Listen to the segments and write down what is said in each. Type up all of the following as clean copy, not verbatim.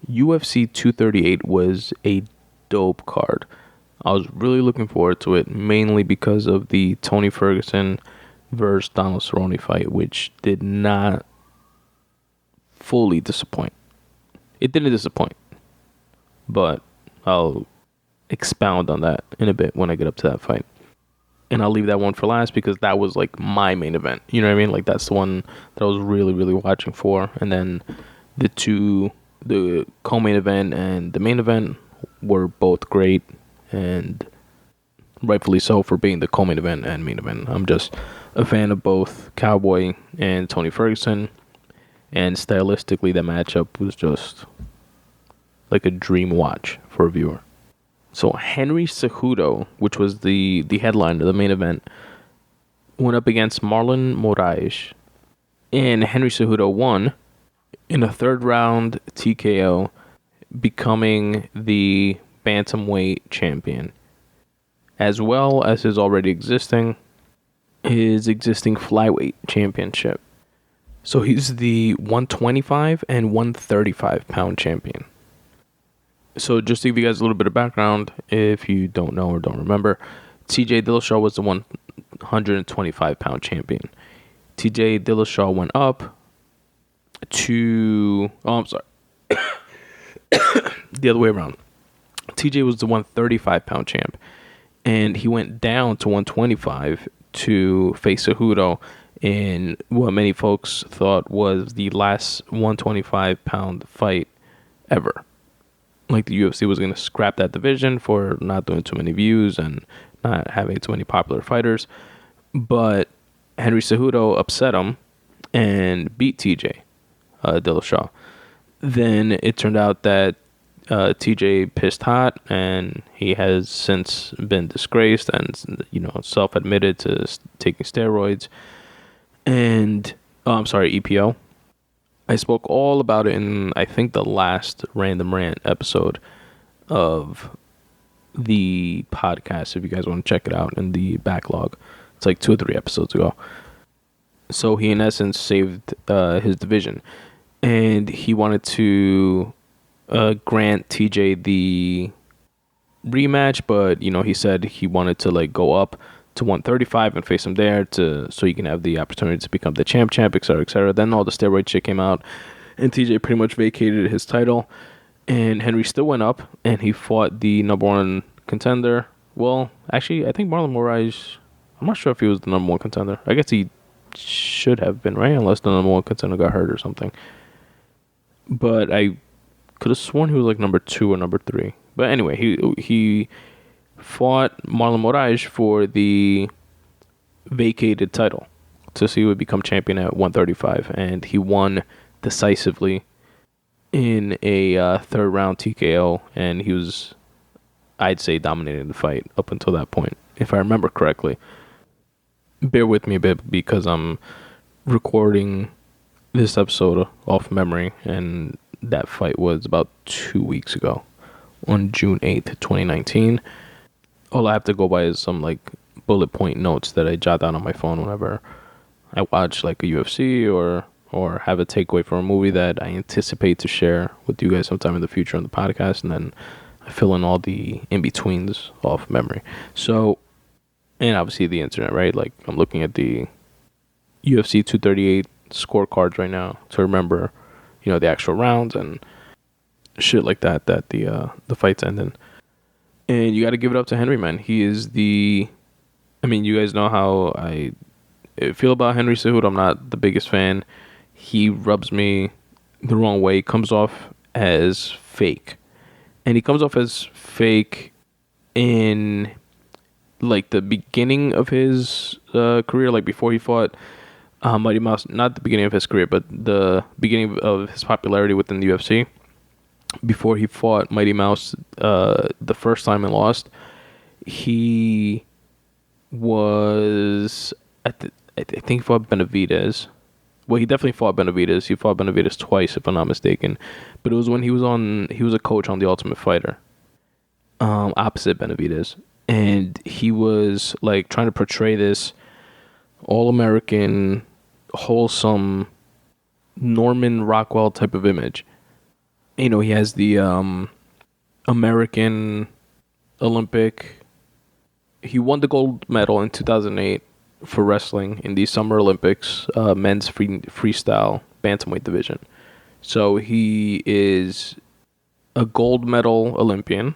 UFC 238 was a dope card. I was really looking forward to it, mainly because of the Tony Ferguson versus Donald Cerrone fight, which did not fully disappoint. It didn't disappoint, but I'll expound on that in a bit when I get up to that fight. And I'll leave that one for last because that was like my main event. You know what I mean? Like that's the one that I was really, really watching for. And then the co-main event and the main event were both great, and rightfully so for being the co-main event and main event. I'm just a fan of both Cowboy and Tony Ferguson, and stylistically the matchup was just like a dream watch for a viewer. So Henry Cejudo, which was the headline of the main event, went up against Marlin Mirage, and Henry Cejudo won in a third round TKO, becoming the bantamweight champion, as well as his existing flyweight championship. So he's the 125 and 135 pound champion. So just to give you guys a little bit of background, if you don't know or don't remember, TJ Dillashaw was the 125 pound champion. TJ Dillashaw went up to... Oh, I'm sorry. The other way around. TJ was the 135 pound champ, and he went down to 125 to face Cejudo in what many folks thought was the last 125 pound fight ever. Like the UFC was going to scrap that division for not doing too many views and not having too many popular fighters. But Henry Cejudo upset him and beat TJ Dillashaw. Then it turned out that TJ pissed hot, and he has since been disgraced and, self-admitted to taking steroids. And, EPO. I spoke all about it in, I think, the last Random Rant episode of the podcast, if you guys want to check it out in the backlog. It's like 2 or 3 episodes ago. So he, in essence, saved his division. And he wanted to grant TJ the rematch, but, he said he wanted to, go up to 135 and face him there so he can have the opportunity to become the champ, etc., etc. Then all the steroid shit came out, and TJ pretty much vacated his title, and Henry still went up, and he fought the number 1 contender. Well, actually, I think Marlon Mirage, I'm not sure if he was the number 1 contender. I guess he should have been, right? Unless the number 1 contender got hurt or something. But I could have sworn he was like number 2 or number 3. But anyway, he fought Marlon Mirage for the vacated title to see who would become champion at 135, and he won decisively in a third round TKO, and he was, I'd say, dominating the fight up until that point, if I remember correctly. Bear with me a bit because I'm recording this episode off memory, and that fight was about 2 weeks ago on June 8th, 2019. All I have to go by is some bullet point notes that I jot down on my phone whenever I watch a UFC or have a takeaway from a movie that I anticipate to share with you guys sometime in the future on the podcast, and then I fill in all the in-betweens off memory. So, and obviously the internet, right? I'm looking at the UFC 238 scorecards right now to remember, the actual rounds and shit like that the fights ended. And you got to give it up to Henry, man. He is you guys know how I feel about Henry Cejudo. I'm not the biggest fan. He rubs me the wrong way. He comes off as fake. And he comes off as fake in, the beginning of his career, before he fought Mighty Mouse. Not the beginning of his career, but the beginning of his popularity within the UFC. Before he fought Mighty Mouse the first time and lost, he was I think he fought Benavidez. Well, he definitely fought Benavidez. He fought Benavidez twice, if I'm not mistaken. But it was when he was a coach on The Ultimate Fighter, opposite Benavidez, and he was trying to portray this all-American, wholesome Norman Rockwell type of image. He has the American Olympic. He won the gold medal in 2008 for wrestling in the Summer Olympics, men's freestyle bantamweight division. So he is a gold medal Olympian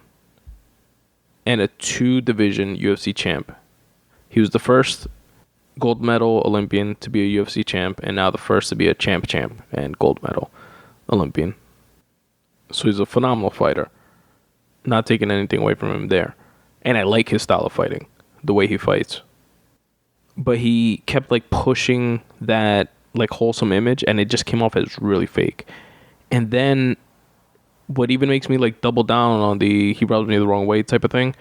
and a 2-division UFC champ. He was the first gold medal Olympian to be a UFC champ, and now the first to be a champ and gold medal Olympian. So he's a phenomenal fighter. Not taking anything away from him there. And I like his style of fighting, the way he fights. But he kept like pushing that like wholesome image, and it just came off as really fake. And then what even makes me like double down on the he rubs me the wrong way type of thing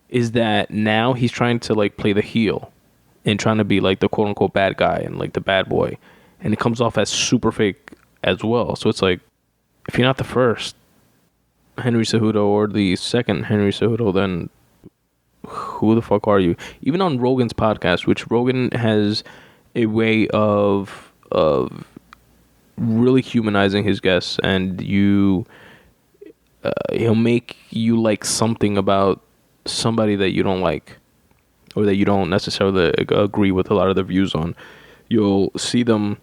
is that now he's trying to like play the heel and trying to be like the quote unquote bad guy and like the bad boy. And it comes off as super fake as well. So it's like, if you're not the first Henry Cejudo or the second Henry Cejudo, then who the fuck are you? Even on Rogan's podcast, which Rogan has a way of really humanizing his guests, and he'll make you like something about somebody that you don't like or that you don't necessarily agree with a lot of their views on. You'll see them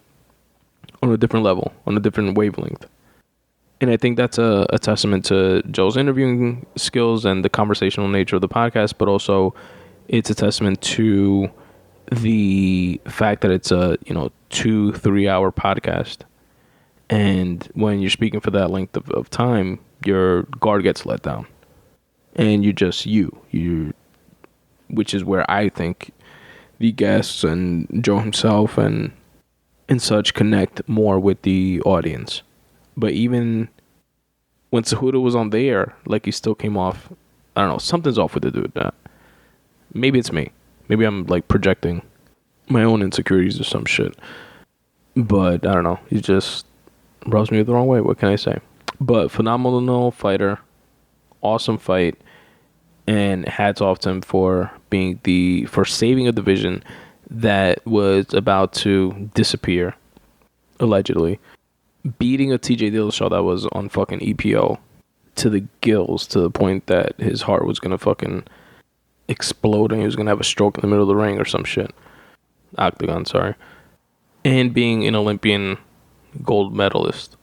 on a different level, on a different wavelength. And I think that's a testament to Joe's interviewing skills and the conversational nature of the podcast, but also it's a testament to the fact that it's a 2-3 hour podcast. And when you're speaking for that length of time, your guard gets let down. And you're just you, which is where I think the guests and Joe himself and such connect more with the audience. But even when Cejudo was on there, like he still came off, I don't know, something's off with the dude. Maybe it's me. Maybe I'm like projecting my own insecurities or some shit. But I don't know. He just rubs me the wrong way. What can I say? But phenomenal fighter. Awesome fight. And hats off to him for saving a division that was about to disappear, allegedly. Beating a TJ Dillashaw that was on fucking EPO to the gills, to the point that his heart was gonna fucking explode and he was gonna have a stroke in the middle of the ring or some shit. Octagon, sorry. And being an Olympian gold medalist.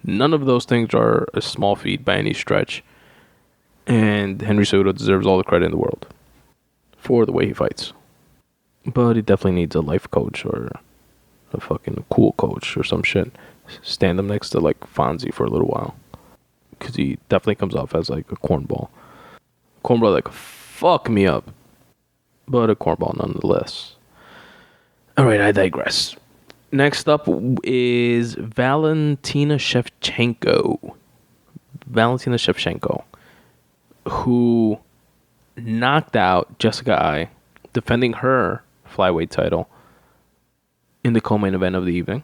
None of those things are a small feat by any stretch. And Henry Cejudo deserves all the credit in the world for the way he fights. But he definitely needs a life coach or a fucking cool coach or some shit. Stand him next to like Fonzie for a little while, because he definitely comes off as like a cornball like fuck me up, but a cornball nonetheless. All right, I digress. Next up is Valentina Shevchenko, who knocked out Jessica Ai, defending her flyweight title in the co-main event of the evening.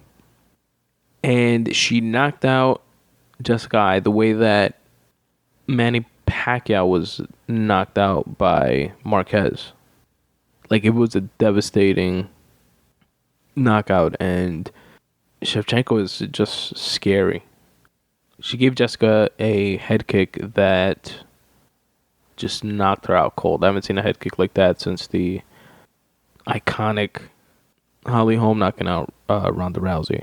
And she knocked out Jessica Ai the way that Manny Pacquiao was knocked out by Marquez. Like, it was a devastating knockout, and Shevchenko is just scary. She gave Jessica a head kick that just knocked her out cold. I haven't seen a head kick like that since the iconic Holly Holm knocking out Ronda Rousey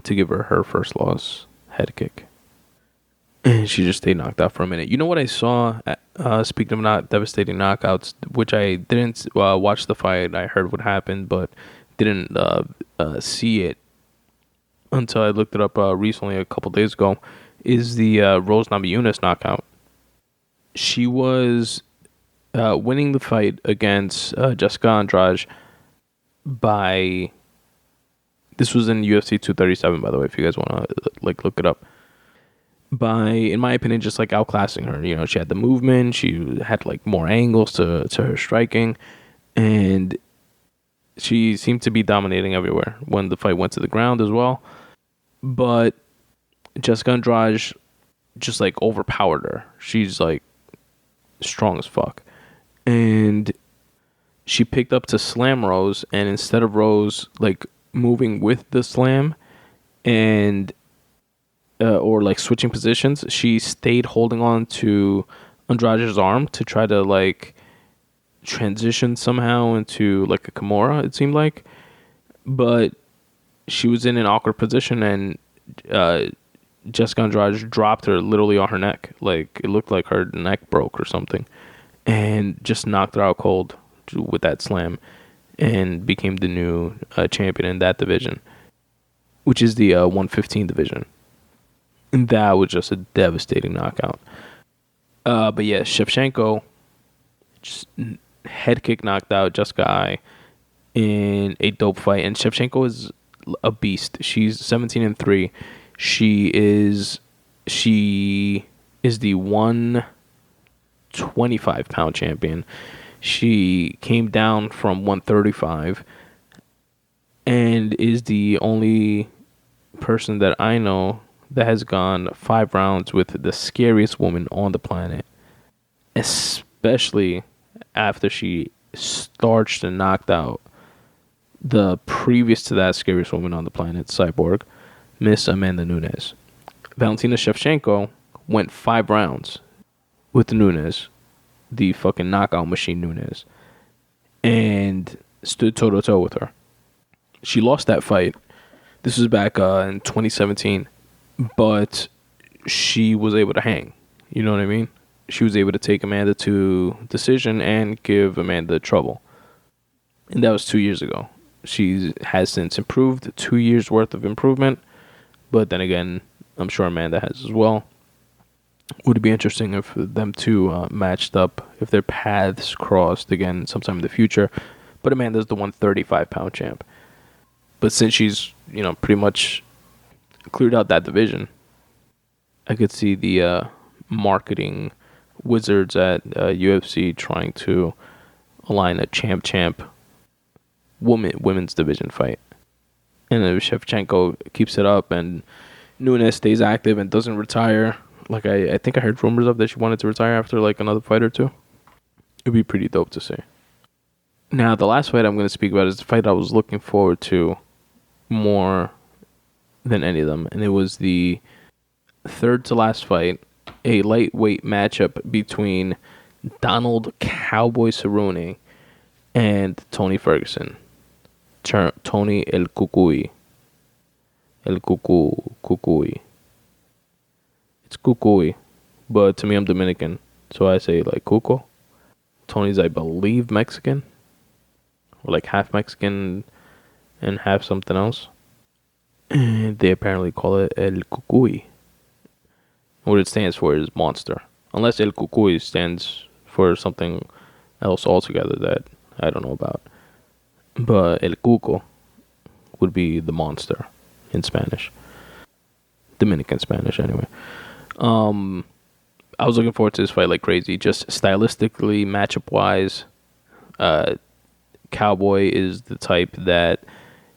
to give her first loss head kick. And she just stayed knocked out for a minute. You know what I saw, speaking of not devastating knockouts, which I didn't watch the fight. I heard what happened, but didn't see it until I looked it up recently, a couple days ago, is the Rose Namajunas knockout. She was winning the fight against Jessica Andrade by... This was in UFC 237, by the way, if you guys want to like look it up. By, in my opinion, just like outclassing her. You know, she had the movement, she had like more angles to her striking, and she seemed to be dominating everywhere when the fight went to the ground as well. But Jessica Andrade just like overpowered her. She's like strong as fuck. And she picked up to slam Rose, and instead of Rose like moving with the slam and or like switching positions. She stayed holding on to Andrade's arm to try to like transition somehow into like a Kimura, it seemed like. But she was in an awkward position, and Jessica Andrade dropped her literally on her neck. Like, it looked like her neck broke or something, and just knocked her out cold with that slam, and became the new champion in that division, which is the 115 division. And that was just a devastating knockout. But yeah, Shevchenko just head kick knocked out Jessica Ai in a dope fight. And Shevchenko is a beast. She's 17-3. She is the 125 pound champion. She came down from 135 and is the only person that I know that has gone 5 rounds with the scariest woman on the planet, especially after she starched and knocked out the previous to that scariest woman on the planet, Cyborg, Miss Amanda Nunes. Valentina Shevchenko went 5 rounds with Nunes, the fucking knockout machine Nunes, and stood toe-to-toe with her. She lost that fight. This was back in 2017, but she was able to hang. You know what I mean? She was able to take Amanda to decision and give Amanda trouble. And that was 2 years ago. She has since improved, 2 years worth of improvement. But then again, I'm sure Amanda has as well. Would it be interesting if them two matched up, if their paths crossed again sometime in the future? But Amanda's the 135 pound champ. But since she's, pretty much cleared out that division, I could see the marketing wizards at UFC trying to align a champ women's division fight. And if Shevchenko keeps it up and Nunes stays active and doesn't retire, like I think I heard rumors of that she wanted to retire after like another fight or two, it'd be pretty dope to see. Now, the last fight I'm going to speak about is the fight I was looking forward to more than any of them, and it was the third to last fight, a lightweight matchup between Donald Cowboy Cerrone and Tony Ferguson. Tony El Cucuy. El Cucuy. It's Cucuy, but to me I'm Dominican, so I say like Cuco. Tony's, I believe, Mexican, or like half Mexican and half something else. And they apparently call it El Cucuy. What it stands for is monster. Unless El Cucuy stands for something else altogether that I don't know about. But El Cuco would be the monster in Spanish. Dominican Spanish, anyway. I was looking forward to this fight like crazy. Just stylistically, matchup-wise, Cowboy is the type that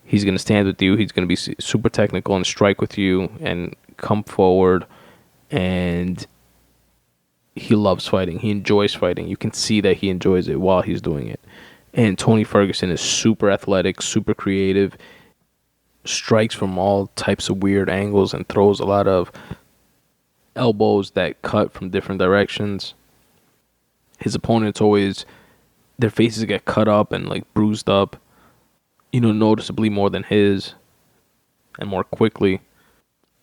he's going to stand with you. He's going to be super technical and strike with you and come forward. And he loves fighting. He enjoys fighting. You can see that he enjoys it while he's doing it. And Tony Ferguson is super athletic, super creative, strikes from all types of weird angles and throws a lot of elbows that cut from different directions. His opponents always, their faces get cut up and like bruised up, noticeably more than his and more quickly.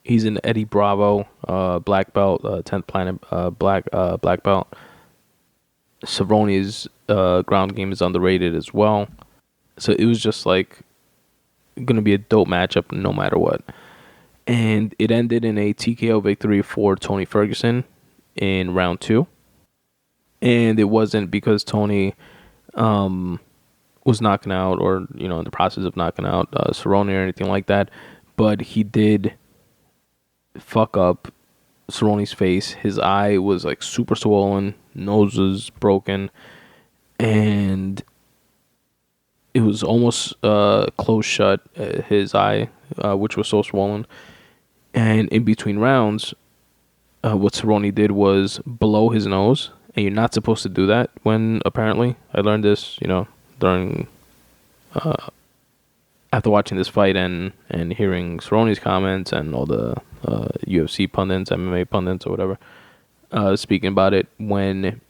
He's an Eddie Bravo black belt, 10th planet black belt. Cerrone's ground game is underrated as well. So it was just like going to be a dope matchup no matter what. And it ended in a TKO victory for Tony Ferguson in round 2. And it wasn't because Tony was knocking out or, in the process of knocking out Cerrone or anything like that. But he did fuck up Cerrone's face. His eye was like super swollen, nose was broken, and it was almost closed shut, his eye, which was so swollen. And in between rounds, what Cerrone did was blow his nose, and you're not supposed to do that when, apparently, I learned this, during after watching this fight and hearing Cerrone's comments and all the UFC pundits, MMA pundits, or whatever, speaking about it. When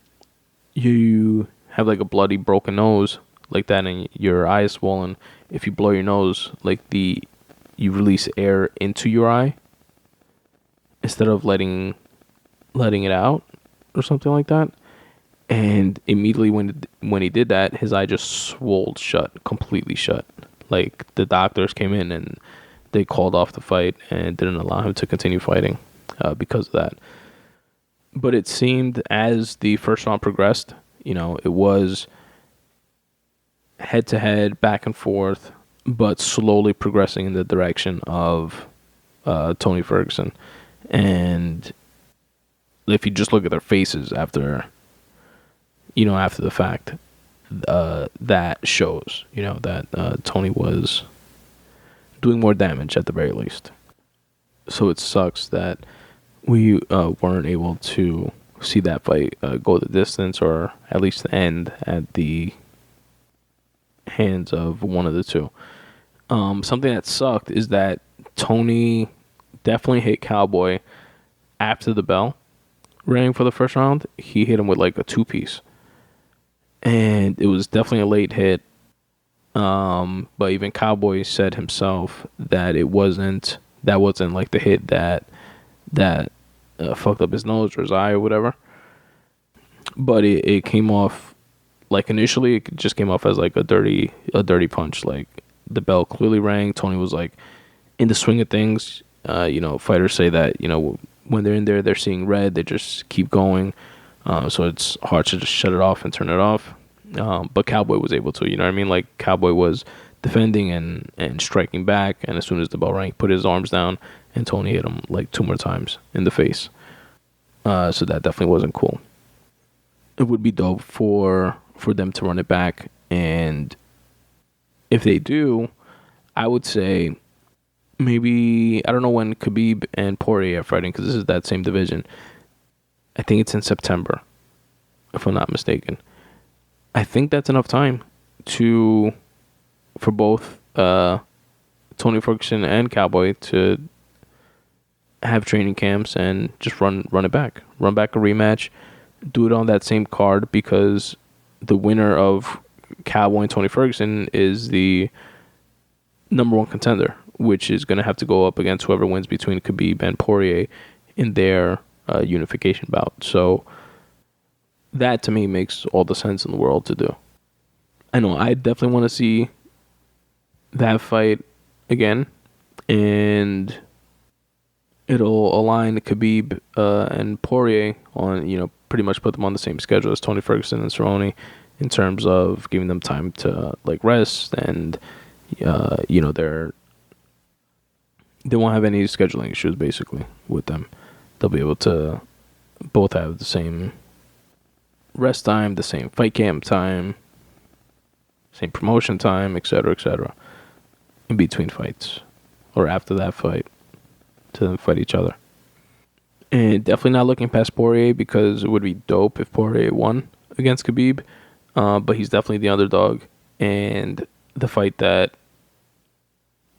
you have like a bloody broken nose like that and your eye is swollen, if you blow your nose, like you release air into your eye instead of letting it out or something like that. And immediately when he did that, his eye just swelled shut, completely shut. Like the doctors came in and they called off the fight and didn't allow him to continue fighting because of that. But it seemed as the first round progressed, it was head to head, back and forth, but slowly progressing in the direction of Tony Ferguson. And if you just look at their faces after the fact, that shows, that Tony was doing more damage at the very least. So it sucks that we weren't able to see that fight go the distance, or at least end at the hands of one of the two. Something that sucked is that Tony definitely hit Cowboy after the bell rang for the first round. He hit him with like a 2-piece. And it was definitely a late hit. But even Cowboy said himself that that wasn't like the hit that fucked up his nose or his eye or whatever. But it came off, like initially it just came off as like a dirty punch. Like the bell clearly rang. Tony was like in the swing of things. Fighters say that, when they're in there, they're seeing red. They just keep going. So it's hard to just shut it off and turn it off. But Cowboy was able to, Like Cowboy was defending and striking back. And as soon as the bell rang, he put his arms down and Tony hit him like 2 more times in the face. So that definitely wasn't cool. It would be dope for them to run it back. And if they do, I would say maybe, I don't know when Khabib and Poirier are fighting, because this is that same division. I think it's in September, if I'm not mistaken. I think that's enough time for both Tony Ferguson and Cowboy to have training camps and just run it back. Run back a rematch. Do it on that same card, because the winner of Cowboy and Tony Ferguson is the number 1 contender, which is going to have to go up against whoever wins between Khabib and Poirier in their unification bout. So that to me makes all the sense in the world to do. I know I definitely want to see that fight again, and it'll align Khabib and Poirier on, pretty much put them on the same schedule as Tony Ferguson and Cerrone in terms of giving them time to like rest, and they won't have any scheduling issues basically with them. They'll be able to both have the same rest time, the same fight camp time, same promotion time, etc., in between fights or after that fight to then fight each other. And definitely not looking past Poirier, because it would be dope if Poirier won against Khabib, but he's definitely the underdog, and the fight that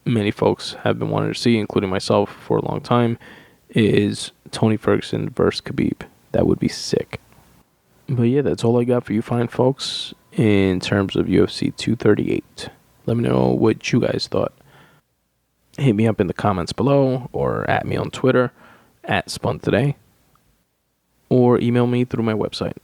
many folks have been wanting to see, including myself, for a long time, is Tony Ferguson versus Khabib. That would be sick. But yeah, that's all I got for you fine folks in terms of UFC 238. Let me know what you guys thought. Hit me up in the comments below, or at me on Twitter, @Spun Today, or email me through my website.